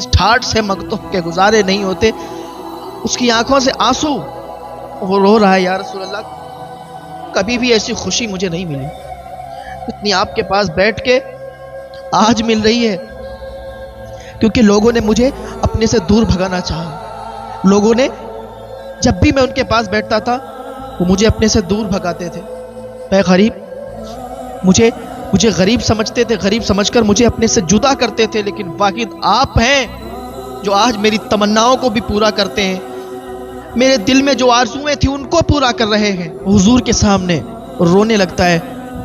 اس ٹھاٹ سے مکتوب کے گزارے نہیں ہوتے. اس کی آنکھوں سے آنسو، وہ رو رہا ہے، یا رسول اللہ کبھی بھی ایسی خوشی مجھے نہیں ملی اتنی آپ کے پاس بیٹھ کے آج مل رہی ہے. کیونکہ لوگوں نے مجھے اپنے سے دور بھگانا چاہا. لوگوں نے جب بھی میں ان کے پاس بیٹھتا تھا وہ مجھے اپنے سے دور بھگاتے تھے. میں غریب، مجھے غریب سمجھتے تھے، غریب سمجھ کر مجھے اپنے سے جدا کرتے تھے. لیکن واحد آپ ہیں جو آج میری تمناؤں کو بھی پورا کرتے ہیں، میرے دل میں جو آرزویں تھیں ان کو پورا کر رہے ہیں. حضور کے سامنے رونے لگتا ہے.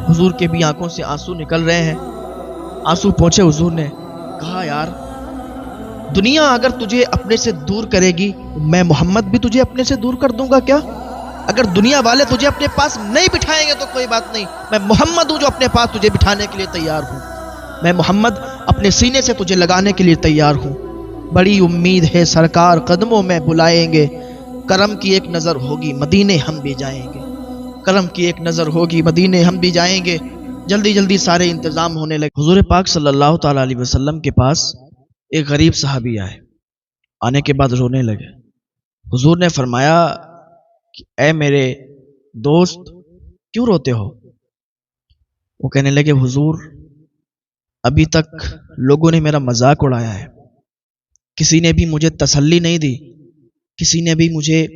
حضور کے بھی آنکھوں سے آنسو نکل رہے ہیں. آنسو پہنچے. حضور نے کہا یار دنیا اگر تجھے اپنے سے دور کرے گی، میں محمد بھی تجھے اپنے سے دور کر دوں گا کیا؟ اگر دنیا والے تجھے اپنے پاس نہیں بٹھائیں گے تو کوئی بات نہیں، میں محمد ہوں جو اپنے پاس تجھے بٹھانے کے لیے تیار ہوں. میں محمد اپنے سینے سے تجھے لگانے کے لیے تیار ہوں. بڑی امید ہے سرکار قدموں میں بلائیں گے، کرم کی ایک نظر ہوگی مدینے ہم بھی جائیں گے. کرم کی ایک نظر ہوگی مدینے ہم بھی جائیں گے. جلدی جلدی سارے انتظام ہونے لگے. حضور پاک صلی اللہ تعالی علیہ وسلم کے پاس ایک غریب صحابی آئے. آنے کے بعد رونے لگے. حضور نے فرمایا کہ اے میرے دوست کیوں روتے ہو؟ وہ کہنے لگے حضور ابھی تک لوگوں نے میرا مذاق اڑایا ہے، کسی نے بھی مجھے تسلی نہیں دی، کسی نے بھی مجھے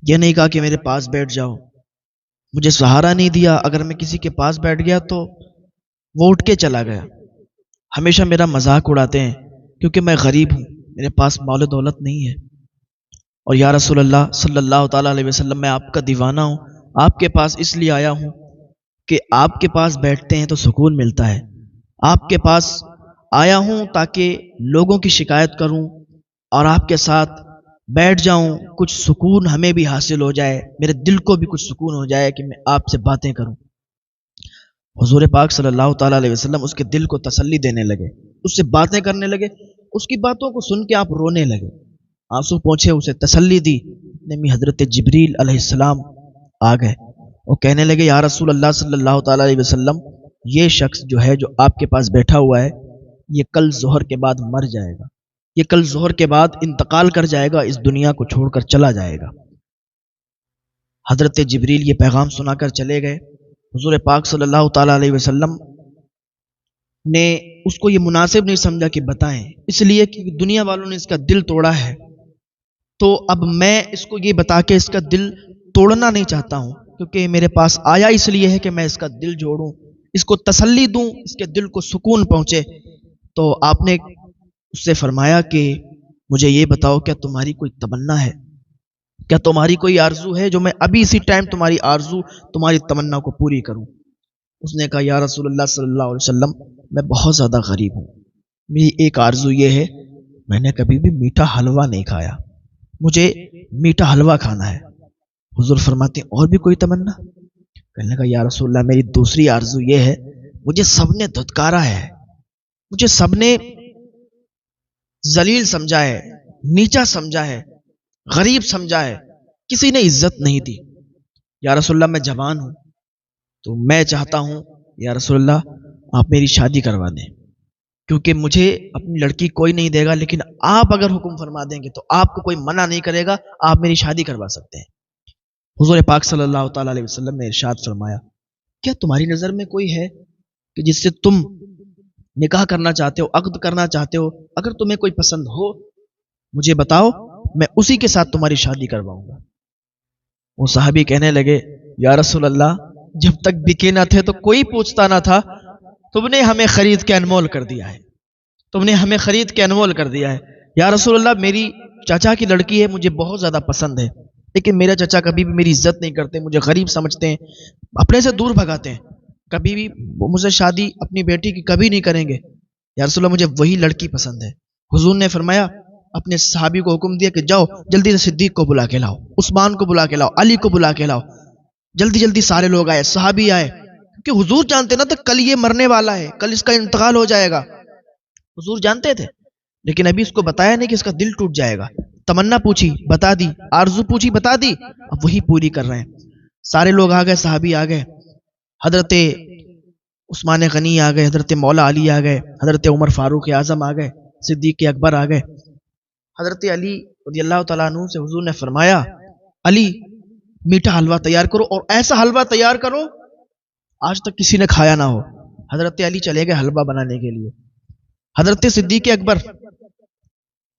یہ نہیں کہا کہ میرے پاس بیٹھ جاؤ، مجھے سہارا نہیں دیا. اگر میں کسی کے پاس بیٹھ گیا تو وہ اٹھ کے چلا گیا. ہمیشہ میرا مذاق اڑاتے ہیں کیونکہ میں غریب ہوں، میرے پاس مال و دولت نہیں ہے. اور یا رسول اللہ صلی اللہ تعالیٰ علیہ وسلم میں آپ کا دیوانہ ہوں، آپ کے پاس اس لیے آیا ہوں کہ آپ کے پاس بیٹھتے ہیں تو سکون ملتا ہے. آپ کے پاس آیا ہوں تاکہ لوگوں کی شکایت کروں اور آپ کے ساتھ بیٹھ جاؤں، کچھ سکون ہمیں بھی حاصل ہو جائے، میرے دل کو بھی کچھ سکون ہو جائے کہ میں آپ سے باتیں کروں. حضور پاک صلی اللہ تعالیٰ علیہ وسلم اس کے دل کو تسلی دینے لگے، اس سے باتیں کرنے لگے. اس کی باتوں کو سن کے آپ رونے لگے، آنسو پہنچے، اسے تسلی دی. نمی حضرت جبریل علیہ السلام آ گئے. وہ کہنے لگے یا رسول اللہ صلی اللہ تعالیٰ علیہ وسلم یہ شخص جو ہے جو آپ کے پاس بیٹھا ہوا ہے یہ کل ظہر کے بعد مر جائے گا، یہ کل ظہر کے بعد انتقال کر جائے گا، اس دنیا کو چھوڑ کر چلا جائے گا. حضرت جبریل یہ پیغام سنا کر چلے گئے. حضور پاک صلی اللہ تعالیٰ علیہ وسلم نے اس کو یہ مناسب نہیں سمجھا کہ بتائیں، اس لیے کہ دنیا والوں نے اس کا دل توڑا ہے، تو اب میں اس کو یہ بتا کے اس کا دل توڑنا نہیں چاہتا ہوں، کیونکہ میرے پاس آیا اس لیے ہے کہ میں اس کا دل جوڑوں، اس کو تسلی دوں، اس کے دل کو سکون پہنچے. تو آپ نے اس سے فرمایا کہ مجھے یہ بتاؤ کیا تمہاری کوئی تمنا ہے، کیا تمہاری کوئی آرزو ہے جو میں ابھی اسی ٹائم تمہاری آرزو تمہاری تمنا کو پوری کروں؟ اس نے کہا یا رسول اللہ صلی اللہ علیہ وسلم میں بہت زیادہ غریب ہوں، میری ایک آرزو یہ ہے میں نے کبھی بھی میٹھا حلوہ نہیں کھایا، مجھے میٹھا حلوہ کھانا ہے. حضور فرماتے ہیں اور بھی کوئی تمنا؟ کہنے لگا یا رسول اللہ میری دوسری آرزو یہ ہے مجھے سب نے دھتکارا ہے، مجھے سب نے ذلیل سمجھا ہے، نیچا سمجھا ہے، غریب سمجھا ہے، کسی نے عزت نہیں دی. یا رسول اللہ میں جوان ہوں تو میں چاہتا ہوں یا رسول اللہ آپ میری شادی کروا دیں، کیونکہ مجھے اپنی لڑکی کوئی نہیں دے گا، لیکن آپ اگر حکم فرما دیں گے تو آپ کو کوئی منع نہیں کرے گا، آپ میری شادی کروا سکتے ہیں. حضور پاک صلی اللہ تعالیٰ علیہ وسلم نے ارشاد فرمایا کیا تمہاری نظر میں کوئی ہے کہ جس سے تم نکاح کرنا چاہتے ہو، عقد کرنا چاہتے ہو؟ اگر تمہیں کوئی پسند ہو مجھے بتاؤ، میں اسی کے ساتھ تمہاری شادی کرواؤں گا. وہ صحابی کہنے لگے یا رسول اللہ جب تک بکے نہ تھے تو کوئی پوچھتا نہ تھا، تم نے ہمیں خرید کے انمول کر دیا ہے، تم نے ہمیں خرید کے انمول کر دیا ہے. یا رسول اللہ میری چاچا کی لڑکی ہے، مجھے بہت زیادہ پسند ہے، لیکن میرا چچا کبھی بھی میری عزت نہیں کرتے، مجھے غریب سمجھتے ہیں، اپنے سے دور بھگاتے ہیں، کبھی بھی وہ مجھ سے شادی اپنی بیٹی کی کبھی نہیں کریں گے. یا رسول اللہ مجھے وہی لڑکی پسند ہے. حضور نے فرمایا اپنے صحابی کو حکم دیا کہ جاؤ جلدی سے صدیق کو بلا کے لاؤ، عثمان کو بلا کے لاؤ، علی کو بلا کے لاؤ. جلدی جلدی سارے لوگ آئے، صحابی آئے، کیونکہ حضور جانتے نا تو کل یہ مرنے والا ہے، کل اس کا انتقال ہو جائے گا. حضور جانتے تھے لیکن ابھی اس کو بتایا نہیں کہ اس کا دل ٹوٹ جائے گا. تمنا پوچھی بتا دی، آرزو پوچھی بتا دی، اب وہی پوری کر رہے ہیں. سارے لوگ آ گئے، صحابی آ گئے، حضرت عثمان غنی آ گئے، حضرت مولا علی آ گئے، حضرت عمر فاروق اعظم آ گئے. صدیق اکبر آ گئے. حضرت علی رضی اللہ تعالیٰ عنہ سے حضور نے فرمایا علی میٹھا حلوہ تیار کرو اور ایسا حلوہ تیار کرو آج تک کسی نے کھایا نہ ہو. حضرت علی چلے گئے حلوہ بنانے کے لیے. حضرت صدیق اکبر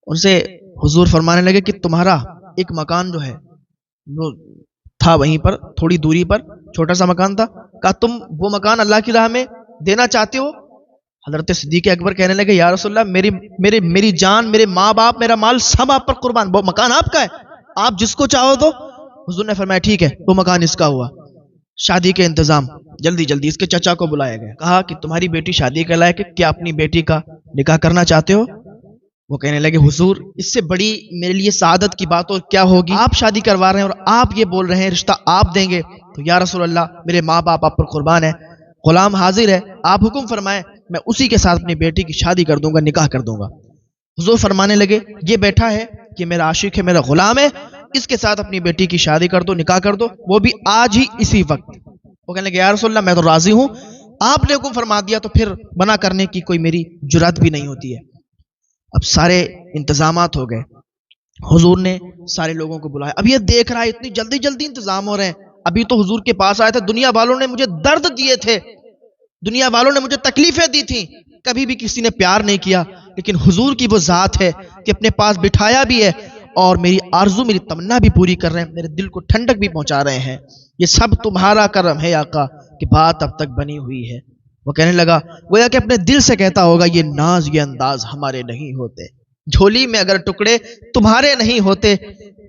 ان سے حضور فرمانے لگے کہ تمہارا ایک مکان جو ہے وہ تھا وہیں پر تھوڑی دوری پر چھوٹا سا مکان تھا, کہا تم وہ مکان اللہ کی راہ میں دینا چاہتے ہو؟ حضرت صدیق اکبر کہنے لگے یا رسول اللہ میری جان, میرے ماں باپ, میرا مال سب آپ پر قربان, وہ مکان آپ کا ہے, آپ جس کو چاہو دو. حضور نے فرمایا ٹھیک ہے وہ مکان اس کا ہوا. شادی کے انتظام جلدی جلدی اس کے چچا کو بلایا گیا. کہا کہ تمہاری بیٹی شادی کے لائق ہے, کیا اپنی بیٹی کا نکاح کرنا چاہتے ہو؟ وہ کہنے لگے حضور اس سے بڑی میرے لیے سعادت کی بات اور کیا ہوگی, آپ شادی کروا رہے ہیں اور آپ یہ بول رہے ہیں رشتہ آپ دیں گے. تو یا رسول اللہ میرے ماں باپ آپ پر قربان ہے, غلام حاضر ہے, آپ حکم فرمائیں میں اسی کے ساتھ اپنی بیٹی کی شادی کر دوں گا, نکاح کر دوں گا. حضور فرمانے لگے یہ بیٹھا ہے کہ میرا عاشق ہے, میرا غلام ہے, اس کے ساتھ اپنی بیٹی کی شادی کر دو, نکاح کر دو, وہ بھی آج ہی اسی وقت. وہ کہنے لگے یا رسول اللہ میں تو راضی ہوں, آپ نے حکم فرما دیا تو پھر منع کرنے کی کوئی میری جرات بھی نہیں ہوتی ہے. اب سارے انتظامات ہو گئے, حضور نے سارے لوگوں کو بلایا. اب یہ دیکھ رہا ہے اتنی جلدی جلدی انتظام ہو رہے ہیں, ابھی تو حضور کے پاس آئے تھے, دنیا والوں نے مجھے درد دیے تھے, دنیا والوں نے مجھے تکلیفیں دی تھیں, کبھی بھی کسی نے پیار نہیں کیا, لیکن حضور کی وہ ذات ہے کہ اپنے پاس بٹھایا بھی ہے اور میری آرزو میری تمنا بھی پوری کر رہے ہیں, میرے دل کو ٹھنڈک بھی پہنچا رہے ہیں. یہ سب تمہارا کرم ہے آقا کہ بات اب تک بنی ہوئی ہے. وہ کہنے لگا گویا کہ اپنے دل سے کہتا ہوگا یہ ناز یہ انداز ہمارے نہیں ہوتے, جھولی میں اگر ٹکڑے تمہارے نہیں ہوتے,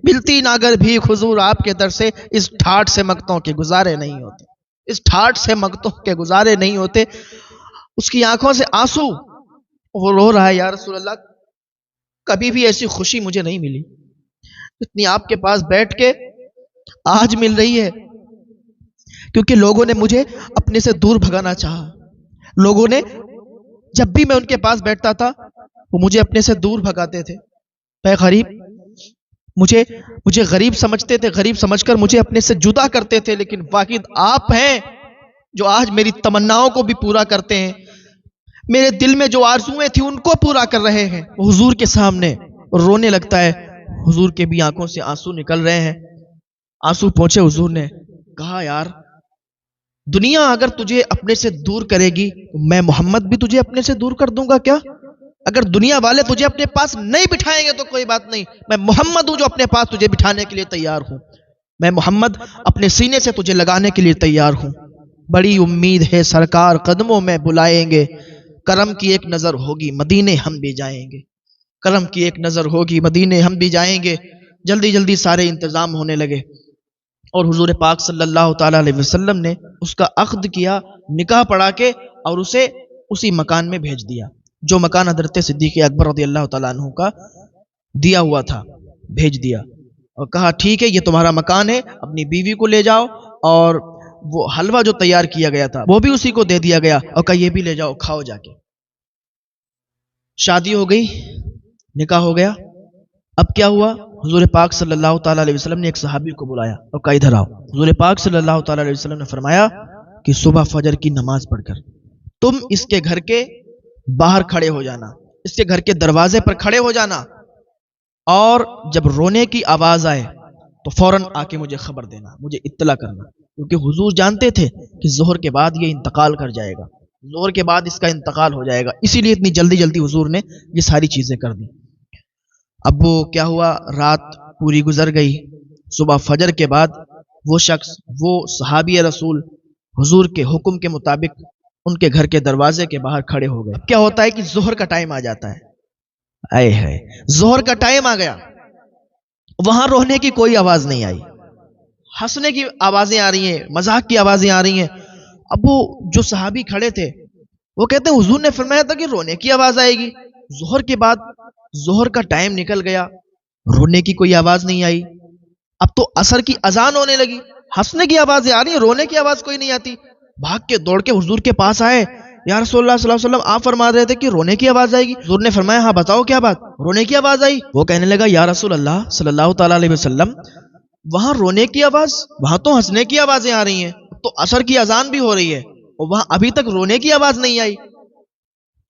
ملتی نہ اگر بھی حضور آپ کے در سے اس ٹھاٹ سے مگتوں کے گزارے نہیں ہوتے, اس ٹھاٹ سے مگتوں کے گزارے نہیں ہوتے. اس کی آنکھوں سے آنسو, وہ رو رہا ہے یا رسول اللہ کبھی بھی ایسی خوشی مجھے نہیں ملی اتنی آپ کے پاس بیٹھ کے آج مل رہی ہے, کیونکہ لوگوں نے مجھے اپنے سے دور بھگانا چاہا. لوگوں نے جب بھی میں ان کے پاس بیٹھتا تھا وہ مجھے اپنے سے دور بھگاتے تھے. اے غریب, مجھے غریب سمجھتے تھے, غریب سمجھ کر مجھے اپنے سے جدا کرتے تھے, لیکن واقعی آپ ہیں جو آج میری تمناؤں کو بھی پورا کرتے ہیں, میرے دل میں جو آرزویں تھیں ان کو پورا کر رہے ہیں. حضور کے سامنے رونے لگتا ہے, حضور کے بھی آنکھوں سے آنسو نکل رہے ہیں. آنسو پہنچے, حضور نے کہا یار دنیا اگر تجھے اپنے سے دور کرے گی تو میں محمد بھی تجھے اپنے سے دور کر دوں گا کیا؟ اگر دنیا والے تجھے اپنے پاس نہیں بٹھائیں گے تو کوئی بات نہیں, میں محمد ہوں جو اپنے پاس تجھے بٹھانے کے لیے تیار ہوں, میں محمد اپنے سینے سے تجھے لگانے کے لیے تیار ہوں. بڑی امید ہے سرکار قدموں میں بلائیں گے, کرم کی ایک نظر ہوگی مدینے ہم بھی جائیں گے, کرم کی ایک نظر ہوگی مدینے ہم بھی جائیں گے. جلدی جلدی سارے انتظام ہونے لگے اور حضور پاک صلی اللہ تعالی علیہ وسلم نے اس کا عقد کیا, نکاح پڑھا کے اور اسے اسی مکان میں بھیج دیا جو مکان حضرت صدیق اکبر رضی اللہ تعالیٰ عنہ کا دیا ہوا تھا. بھیج دیا اور کہا ٹھیک ہے یہ تمہارا مکان ہے, اپنی بیوی کو لے جاؤ, اور وہ حلوہ جو تیار کیا گیا تھا وہ بھی اسی کو دے دیا گیا اور کہا یہ بھی لے جاؤ کھاؤ جا کے. شادی ہو گئی, نکاح ہو گیا. اب کیا ہوا, حضور پاک صلی اللہ تعالیٰ علیہ وسلم نے ایک صحابی کو بلایا اور کہا ادھر آؤ. حضور پاک صلی اللہ تعالیٰ علیہ وسلم نے فرمایا کہ صبح فجر کی نماز پڑھ کر تم اس کے گھر کے باہر کھڑے ہو جانا, اس کے گھر کے دروازے پر کھڑے ہو جانا, اور جب رونے کی آواز آئے تو فوراً آ کے مجھے خبر دینا, مجھے اطلاع کرنا, کیونکہ حضور جانتے تھے کہ ظہر کے بعد یہ انتقال کر جائے گا, ظہر کے بعد اس کا انتقال ہو جائے گا, اسی لیے اتنی جلدی جلدی حضور نے یہ ساری چیزیں کر دی. اب وہ کیا ہوا, رات پوری گزر گئی. صبح فجر کے بعد وہ شخص, وہ صحابی رسول حضور کے حکم کے مطابق ان کے گھر کے دروازے کے باہر کھڑے ہو گئے. اب کیا ہوتا ہے کہ ظہر کا ٹائم آ جاتا ہے, آئے ہے ظہر کا ٹائم آ گیا, وہاں رونے کی کوئی آواز نہیں آئی, ہنسنے کی آوازیں آ رہی ہیں, مذاق کی آوازیں آ رہی ہیں. اب وہ جو صحابی کھڑے تھے وہ کہتے ہیں حضور نے فرمایا تھا کہ رونے کی آواز آئے گی, ظہر کے بعد ظہر کا ٹائم نکل گیا, رونے کی کوئی آواز نہیں آئی. اب تو عصر کی اذان ہونے لگی, ہنسنے کی آوازیں آ رہی ہیں, رونے کی آواز کوئی نہیں آتی. بھاگ کے دوڑ کے حضور کے پاس آئے, یا رسول اللہ صلی اللہ علیہ وسلم آپ فرما رہے تھے کہ رونے کی آواز آئے گی. حضور نے فرمایا ہاں بتاؤ کیا بات, رونے کی آواز آئی. وہ کہنے لگا یا رسول اللہ صلی اللہ تعالیٰ علیہ وسلم وہاں رونے کی آواز, وہاں تو ہنسنے کی آوازیں آ رہی ہیں, تو عصر کی اذان بھی ہو رہی ہے اور وہاں ابھی تک رونے کی آواز نہیں آئی.